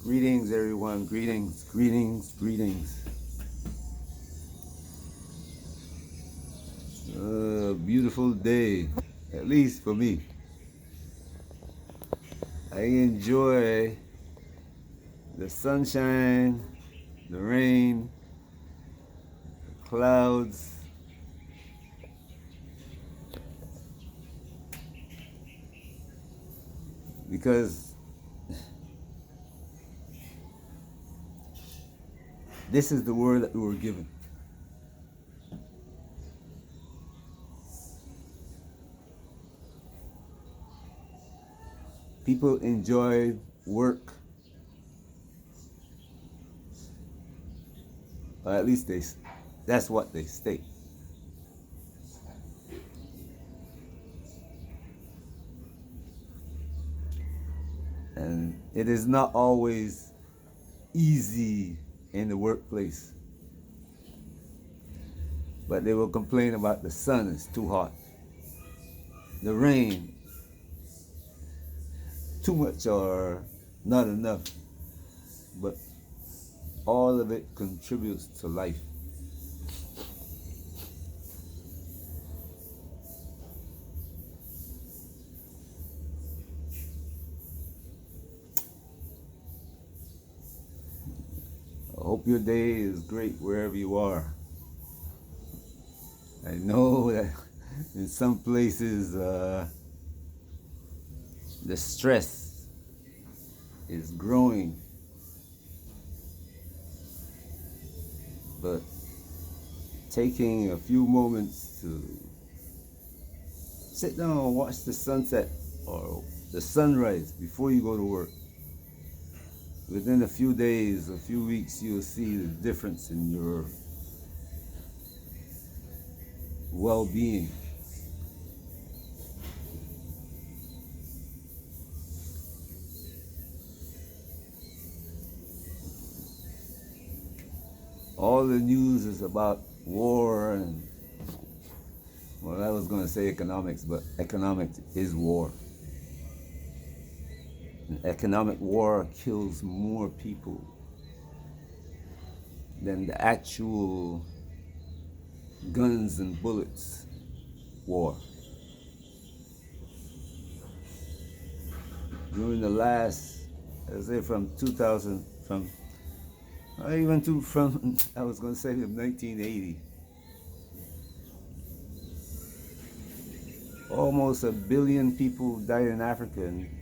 Greetings, everyone. Greetings, greetings, greetings. Beautiful day, at least for me. I enjoy the sunshine, the rain, the clouds, because this is the word that we were given. People enjoy work, or at least that's what they state. And it is not always easy in the workplace. But they will complain about the sun is too hot, the rain, too much or not enough. But all of it contributes to life. I hope your day is great wherever you are. I know that in some places the stress is growing, but taking a few moments to sit down and watch the sunset or the sunrise before you go to work. Within a few days, a few weeks, you'll see the difference in your well-being. All the news is about war and, well, I was going to say economics, but economics is war. An economic war kills more people than the actual guns and bullets war. During the last, I say from 2000, from I was going to say from 1980, almost 1 billion people died in Africa, and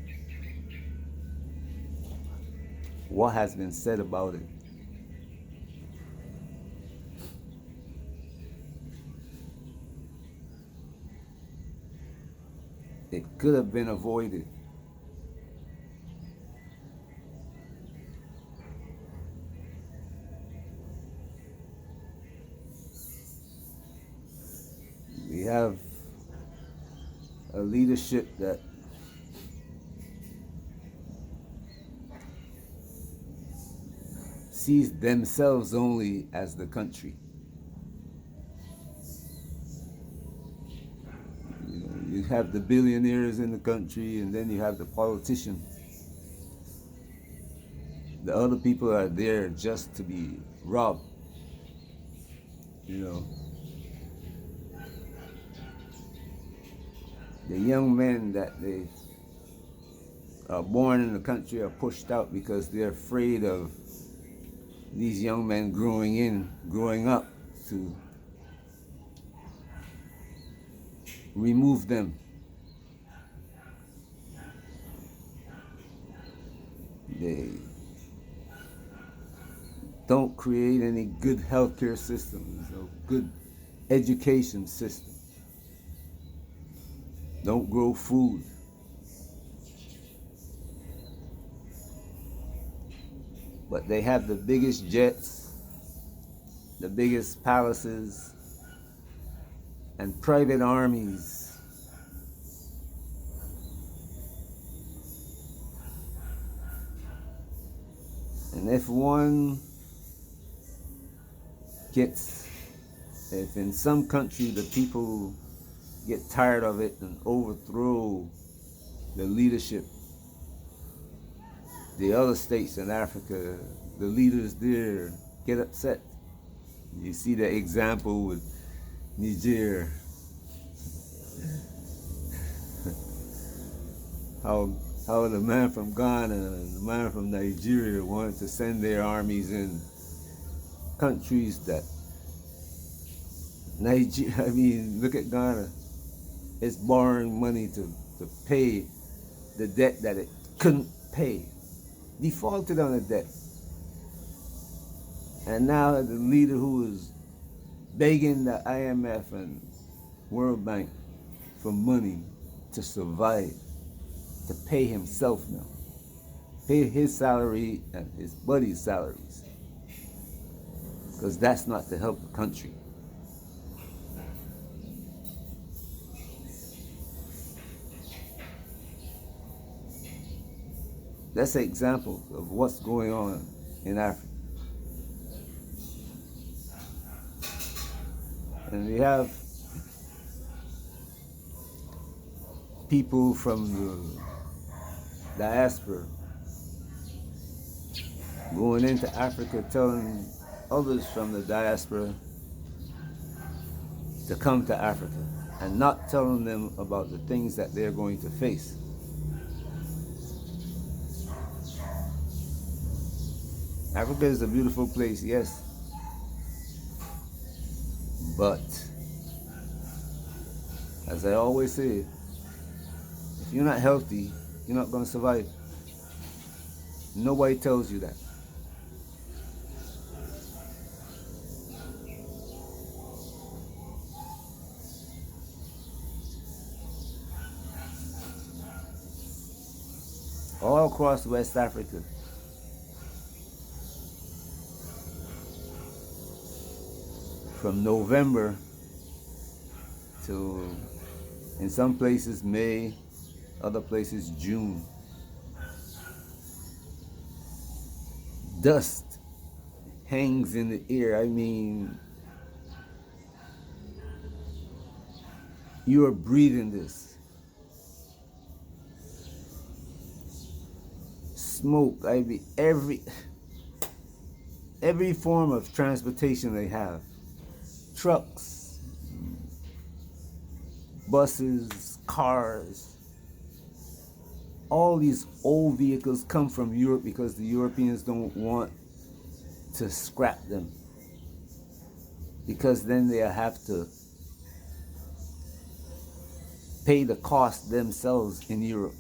what has been said about it? It could have been avoided. We have a leadership that sees themselves only as the country. You have the billionaires in the country, and then you have the politicians. The other people are there just to be robbed. The young men that they are born in the country are pushed out because they're afraid of these young men growing up to remove them. They don't create any good healthcare systems, no good education system. Don't grow food. But they have the biggest jets, the biggest palaces, and private armies. And if in some country the people get tired of it and overthrow the leadership, the other states in Africa, the leaders there get upset. You see the example with Niger, how the man from Ghana and the man from Nigeria wanted to send their armies in countries that I mean, look at Ghana. It's borrowing money to pay the debt that it couldn't pay. Defaulted on the debt. And now the leader who is begging the IMF and World Bank for money to survive, to pay himself now. Pay his salary and his buddy's salaries. Because that's not to help the country. That's an example of what's going on in Africa. And we have people from the diaspora going into Africa telling others from the diaspora to come to Africa and not telling them about the things that they're going to face. Africa is a beautiful place, yes. But, as I always say, if you're not healthy, you're not going to survive. Nobody tells you that. All across West Africa, from November to, in some places, May, other places, June. Dust hangs in the air. I mean, you are breathing this. Smoke, I mean, every form of transportation they have. Trucks, buses, cars, all these old vehicles come from Europe because the Europeans don't want to scrap them, because then they'll have to pay the cost themselves in Europe.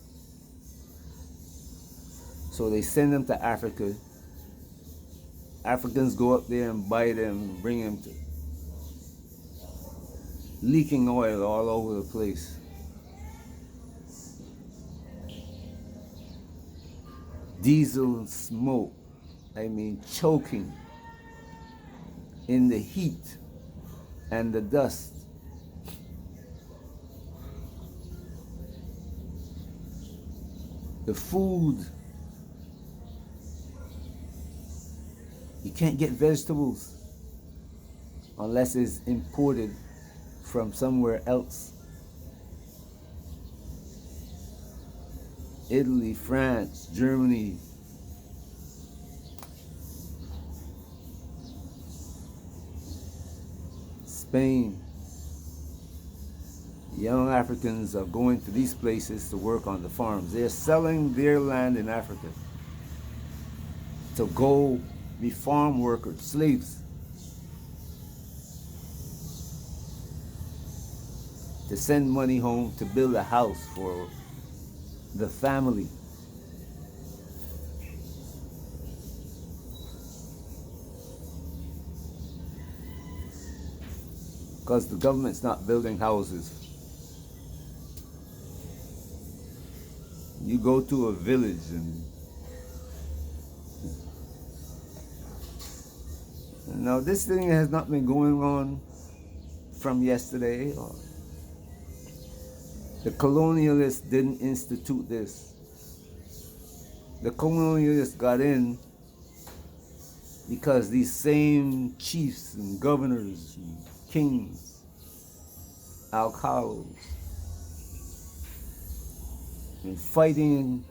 So they send them to Africa. Africans go up there and buy them, bring them to leaking oil all over the place. Diesel smoke, I mean choking in the heat and the dust. The food, you can't get vegetables unless it's imported from somewhere else. Italy, France, Germany, Spain. Young Africans are going to these places to work on the farms. They're selling their land in Africa to go be farm workers, slaves. To send money home to build a house for the family. Because the government's not building houses. You go to a village and now this thing has not been going on from yesterday. The colonialists didn't institute this. The colonialists got in because these same chiefs and governors and kings, alcalos, and fighting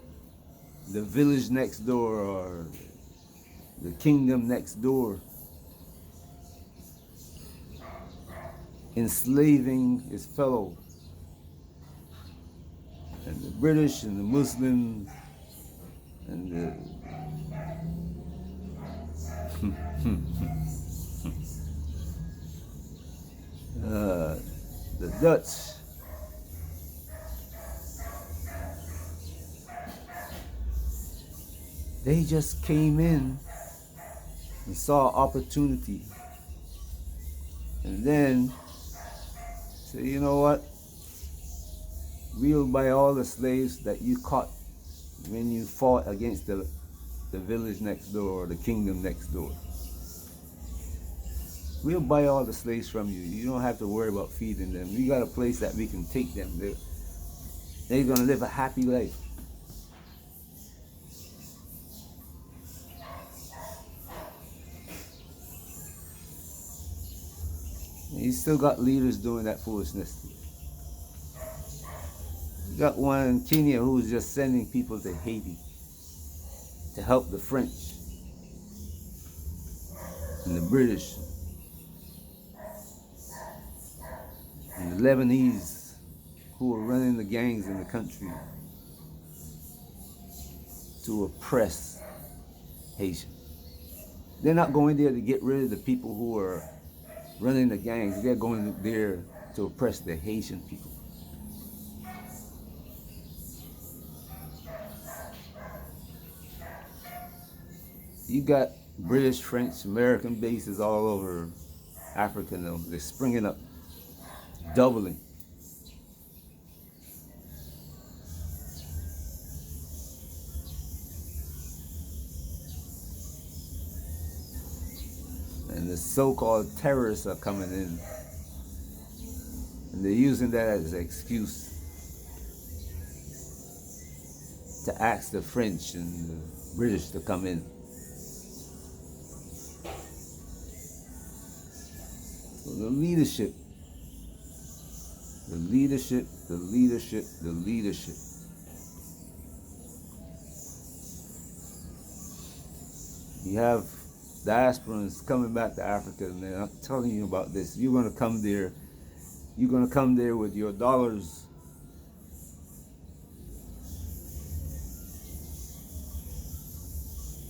the village next door or the kingdom next door, enslaving his fellow. And the British and the Muslims and the Dutch, they just came in and saw opportunity. And then said, you know what? We'll buy all the slaves that you caught when you fought against the village next door or the kingdom next door. We'll buy all the slaves from you. You don't have to worry about feeding them. We got a place that we can take them. They're going to live a happy life. And you still got leaders doing that foolishness. You got one in Kenya who's just sending people to Haiti to help the French and the British and the Lebanese who are running the gangs in the country to oppress Haitians. They're not going there to get rid of the people who are running the gangs. They're going there to oppress the Haitian people. You got British, French, American bases all over Africa now. They're springing up, doubling. And the so-called terrorists are coming in. And they're using that as an excuse to ask the French and the British to come in. So the leadership. You have diasporans coming back to Africa, and I'm telling you about this. You're gonna come there with your dollars.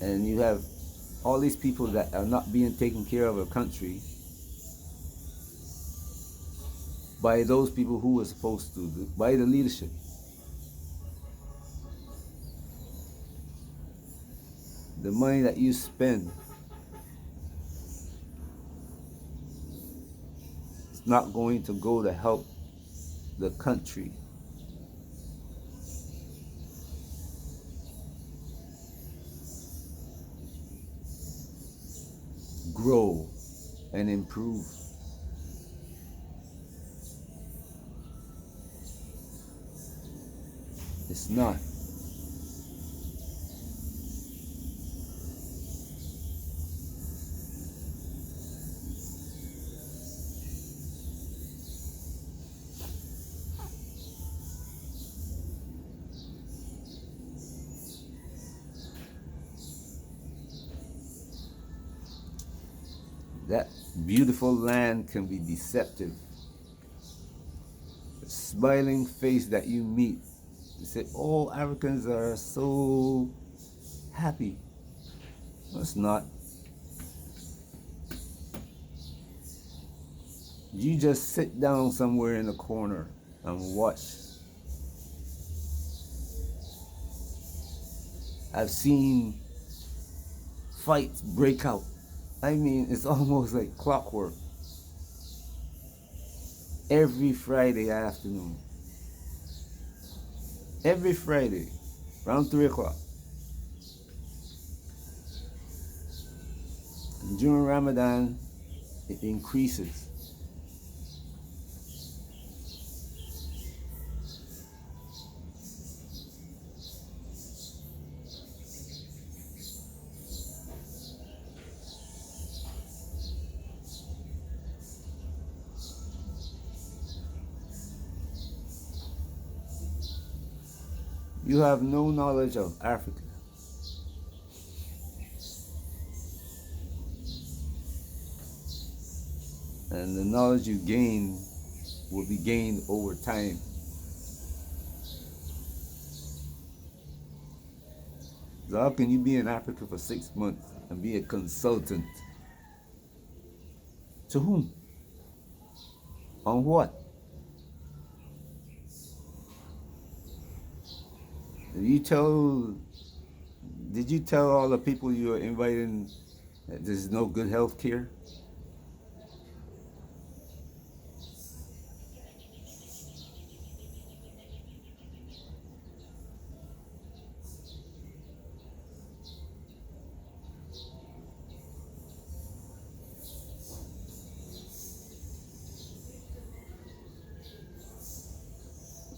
And you have all these people that are not being taken care of in a country by those people who were supposed to, by the leadership. The money that you spend is not going to go to help the country. Grow and improve. It's not. That beautiful land can be deceptive. The smiling face that you meet, you say, all Africans are so happy. No, it's not. You just sit down somewhere in the corner and watch. I've seen fights break out. I mean, it's almost like clockwork. Every Friday afternoon. Every Friday, around 3 o'clock. And during Ramadan, it increases. You have no knowledge of Africa. And the knowledge you gain will be gained over time. So how can you be in Africa for 6 months and be a consultant? To whom? On what? Did you tell all the people you were inviting that there's no good health care?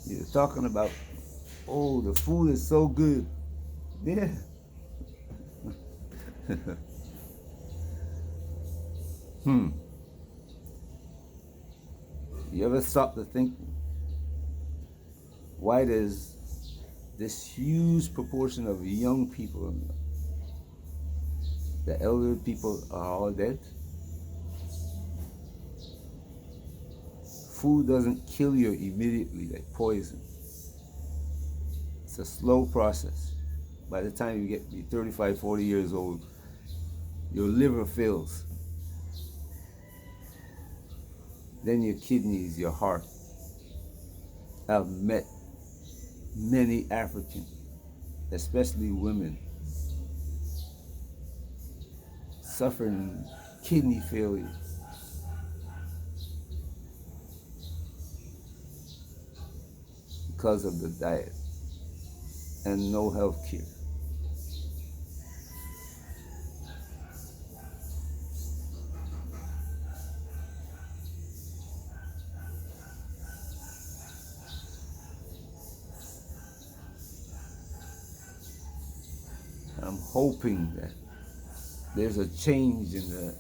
You're talking about, oh, the food is so good. Yeah. hmm. You ever stop to think why does this huge proportion of young people, the elder people are all dead? Food doesn't kill you immediately like poison. It's a slow process. By the time you get to be 35, 40 years old, your liver fails. Then your kidneys, your heart. I've met many Africans, especially women, suffering kidney failure. Because of the diet and no health care. I'm hoping that there's a change in the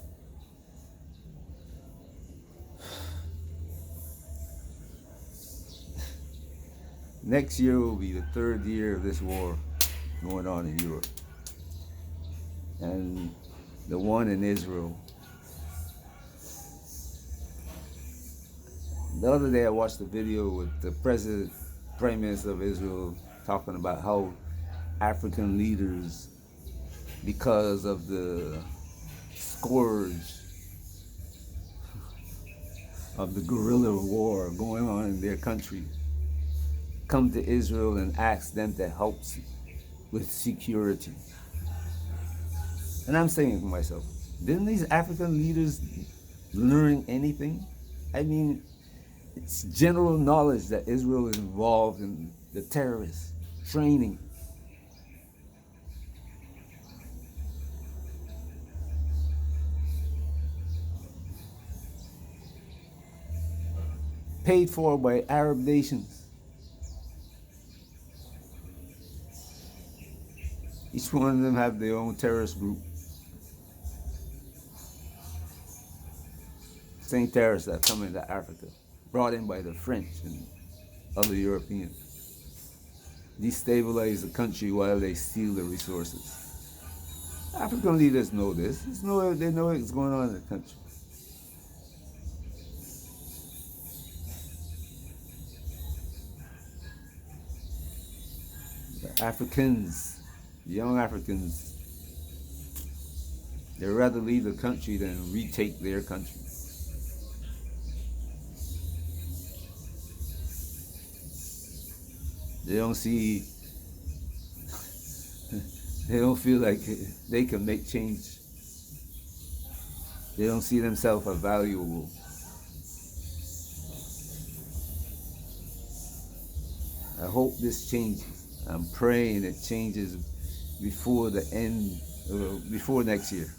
next year will be the third year of this war going on in Europe. And the one in Israel. The other day I watched a video with the Prime Minister of Israel talking about how African leaders, because of the scourge of the guerrilla war going on in their country, come to Israel and ask them to help with security. And I'm saying to myself, didn't these African leaders learn anything? I mean, it's general knowledge that Israel is involved in the terrorists training. Paid for by Arab nations. Each one of them have their own terrorist group. Same terrorists that come into Africa, brought in by the French and other Europeans. Destabilize the country while they steal the resources. African leaders know this. They know what's going on in the country. The Africans, young Africans, they'd rather leave the country than retake their country. They don't see, they don't feel like they can make change. They don't see themselves as valuable. I hope this changes. I'm praying it changes before the end, before next year.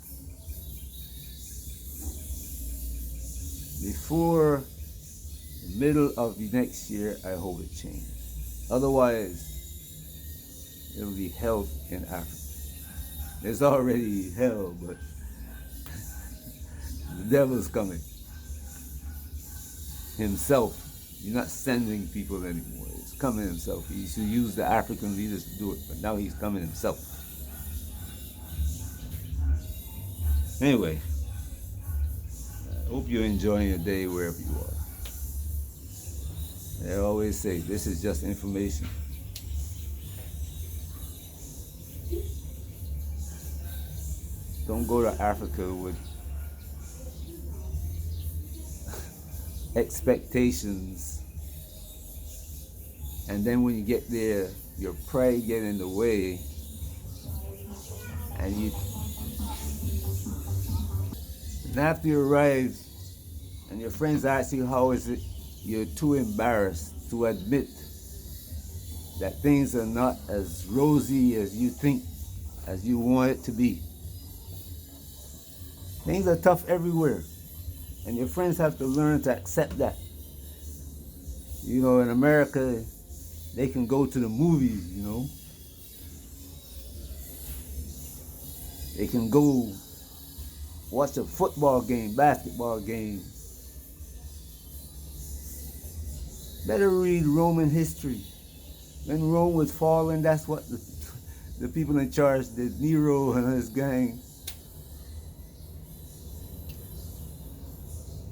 Before the middle of the next year, I hope it changes. Otherwise, it'll be hell in Africa. There's already hell, but the devil's coming himself. You're not sending people anymore. It's coming himself. He used to use the African leaders to do it, but now he's coming himself. Anyway, Hope you're enjoying your day wherever you are. They always say this is just information. Don't go to Africa with expectations, and then when you get there, your pride get in the way, and after you arrive, and your friends ask you how is it, you're too embarrassed to admit that things are not as rosy as you think, as you want it to be. Things are tough everywhere, and your friends have to learn to accept that. You know, in America, they can go to the movies, you know. They can go watch a football game, basketball game. Better read Roman history. When Rome was falling, that's what the people in charge did. Nero and his gang.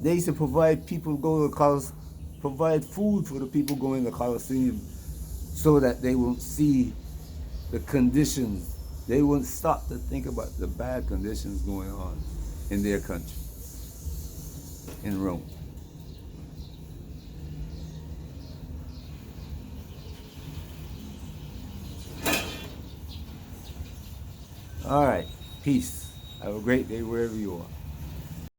They used to provide provide food for the people going to the Colosseum so that they won't see the conditions. They won't stop to think about the bad conditions going on in their country, in Rome. All right, peace. Have a great day wherever you are.